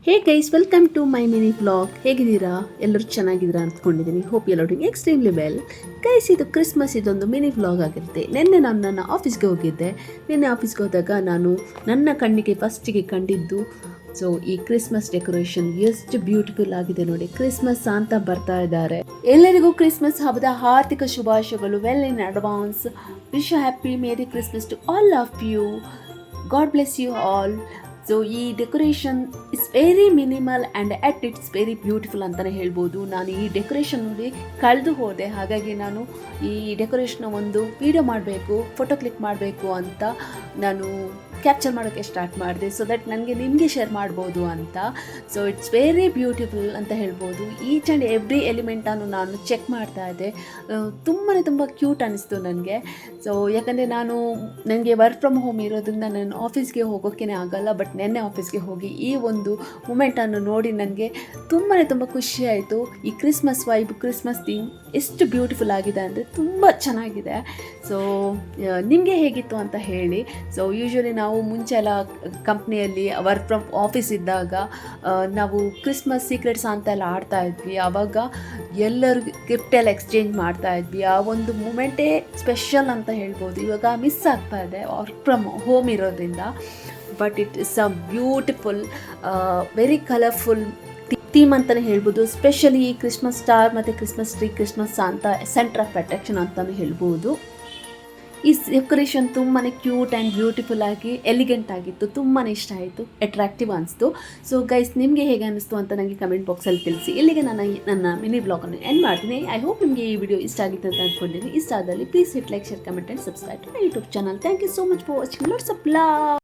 Hey guys, welcome to my mini vlog. ಹೇಗಿದ್ದೀರಾ? ಎಲ್ಲರೂ ಚೆನ್ನಾಗಿದ್ದೀರಾ ಅಂದ್ಕೊಂಡಿದ್ದೀನಿ. ಹೋಪ್ ಎಲ್ಲರೂ ಎಕ್ಸ್ಟ್ರೀಮ್ಲಿ ವೆಲ್. ಗೈಸ್, ಇದು ಕ್ರಿಸ್ಮಸ್ ಇದೊಂದು ಮಿನಿ ವ್ಲಾಗ್ ಆಗಿರುತ್ತೆ. ನಿನ್ನೆ ನಾನು ನನ್ನ ಆಫೀಸ್ಗೆ ಹೋಗಿದ್ದೆ. ನಿನ್ನೆ ಆಫೀಸ್ಗೆ ಹೋದಾಗ ನಾನು ನನ್ನ ಕಣ್ಣಿಗೆ ಫಸ್ಟಿಗೆ ಕಂಡಿದ್ದು ಈ ಕ್ರಿಸ್ಮಸ್ ಡೆಕೋರೇಷನ್ ಎಷ್ಟು ಬ್ಯೂಟಿಫುಲ್ ಆಗಿದೆ ನೋಡಿ. ಕ್ರಿಸ್ಮಸ್ ಅಂತ ಬರ್ತಾ ಇದ್ದಾರೆ. ಎಲ್ಲರಿಗೂ ಕ್ರಿಸ್ಮಸ್ ಹಬ್ಬದ ಆರ್ಥಿಕ ಶುಭಾಶಯಗಳು. Well in advance. Wish happy merry Christmas to all of you. God bless you all. ಈ decoration is very minimal and at it's very beautiful ಅಂತಲೇ ಹೇಳ್ಬೋದು. ನಾನು ಈ ಡೆಕೋರೇಷನ್ ನೋಡಿ ಕಳೆದು ಹೋದೆ. ಹಾಗಾಗಿ ನಾನು ಈ ಡೆಕೋರೇಷನ್ ಒಂದು ವಿಡಿಯೋ ಮಾಡಬೇಕು, ಫೋಟೋ ಕ್ಲಿಕ್ ಮಾಡಬೇಕು ಅಂತ ನಾನು ಕ್ಯಾಪ್ಚರ್ ಮಾಡೋಕ್ಕೆ ಸ್ಟಾರ್ಟ್ ಮಾಡಿದೆ. ಸೊ ದಟ್ ನನಗೆ ನಿಮಗೆ ಶೇರ್ ಮಾಡ್ಬೋದು ಅಂತ. ಸೊ ಇಟ್ಸ್ ವೆರಿ ಬ್ಯೂಟಿಫುಲ್ ಅಂತ ಹೇಳ್ಬೋದು. ಈಚ್ ಆ್ಯಂಡ್ ಎವ್ರಿ ಎಲಿಮೆಂಟನ್ನು ನಾನು ಚೆಕ್ ಮಾಡ್ತಾ ಇದ್ದೆ. ತುಂಬ ಕ್ಯೂಟ್ ಅನ್ನಿಸ್ತು ನನಗೆ. ಸೊ ಯಾಕಂದರೆ ನನಗೆ ವರ್ಕ್ ಫ್ರಮ್ ಹೋಮ್ ಇರೋದ್ರಿಂದ ನಾನು ಆಫೀಸ್ಗೆ ಹೋಗೋಕ್ಕೇ ಆಗಲ್ಲ. ಬಟ್ ನೆನ್ನೆ ಆಫೀಸ್ಗೆ ಹೋಗಿ ಈ ಒಂದು ಮೂಮೆಂಟನ್ನು ನೋಡಿ ನನಗೆ ತುಂಬ ಖುಷಿ ಆಯಿತು. ಈ ಕ್ರಿಸ್ಮಸ್ ವೈಬ್, ಕ್ರಿಸ್ಮಸ್ ಥೀಮ್ ಎಷ್ಟು ಬ್ಯೂಟಿಫುಲ್ ಆಗಿದೆ ಅಂದರೆ ತುಂಬ ಚೆನ್ನಾಗಿದೆ. ಸೊ ನಿಮಗೆ ಹೇಗಿತ್ತು ಅಂತ ಹೇಳಿ. ಸೊ ಯೂಶ್ವಲಿ ನಾವು ಮುಂಚೆ ಎಲ್ಲ ಕಂಪ್ನಿಯಲ್ಲಿ ವರ್ಕ್ ಫ್ರಮ್ ಆಫೀಸ್ ಇದ್ದಾಗ ನಾವು ಕ್ರಿಸ್ಮಸ್ ಸೀಕ್ರೆಟ್ಸ್ ಅಂತೆಲ್ಲ ಆಡ್ತಾ ಇದ್ವಿ. ಆವಾಗ ಎಲ್ಲರೂ ಗಿಫ್ಟೆಲ್ಲ ಎಕ್ಸ್ಚೇಂಜ್ ಮಾಡ್ತಾ ಇದ್ವಿ. ಆ ಒಂದು ಮೂಮೆಂಟೇ ಸ್ಪೆಷಲ್ ಅಂತ ಹೇಳ್ಬೋದು. ಇವಾಗ ಮಿಸ್ ಆಗ್ತಾ ಇದೆ ವರ್ಕ್ ಫ್ರಮ್ ಹೋಮ್ ಇರೋದ್ರಿಂದ. But it is a beautiful, very colourful theme ಅಂತಲೇ ಹೇಳ್ಬೋದು. ಸ್ಪೆಷಲಿ ಈ ಕ್ರಿಸ್ಮಸ್ ಸ್ಟಾರ್ ಮತ್ತು ಕ್ರಿಸ್ಮಸ್ ಟ್ರೀ, ಕ್ರಿಸ್ಮಸ್ ಅಂತ ಸೆಂಟರ್ ಆಫ್ ಅಟ್ರಾಕ್ಷನ್ ಅಂತಲೇ ಹೇಳ್ಬೋದು. ಈ ಡೆಕೋರೇಷನ್ ತುಂಬಾ ಕ್ಯೂಟ್ ಆ್ಯಂಡ್ ಬ್ಯೂಟಿಫುಲ್ ಆಗಿ ಎಲಿಗೆಂಟ್ ಆಗಿತ್ತು. ತುಂಬಾ ಇಷ್ಟ ಆಯಿತು, ಅಟ್ರಾಕ್ಟಿವ್ ಅನಿಸ್ತು. ಸೊ ಗೈಸ್, ನಿಮಗೆ ಹೇಗೆ ಅನ್ನಿಸ್ತು ಅಂತ ನನಗೆ ಕಮೆಂಟ್ ಬಾಕ್ಸಲ್ಲಿ ತಿಳಿಸಿ. ಇಲ್ಲಿಗೆ ನನ್ನ ಮಿನಿ ಬ್ಲಾಗನ್ನು ಎಂಡ್ ಮಾಡ್ತೀನಿ. ಐ ಹೋಪ್ ನಿಮಗೆ ಈ ವಿಡಿಯೋ ಇಷ್ಟ ಆಗಿತ್ತು ಅಂತ ಅಂದ್ಕೊಂಡಿದ್ದೀನಿ. ಇಷ್ಟ ಆದಲ್ಲಿ please hit like, share, comment and subscribe to my YouTube channel. Thank you so much for watching. Lots of love.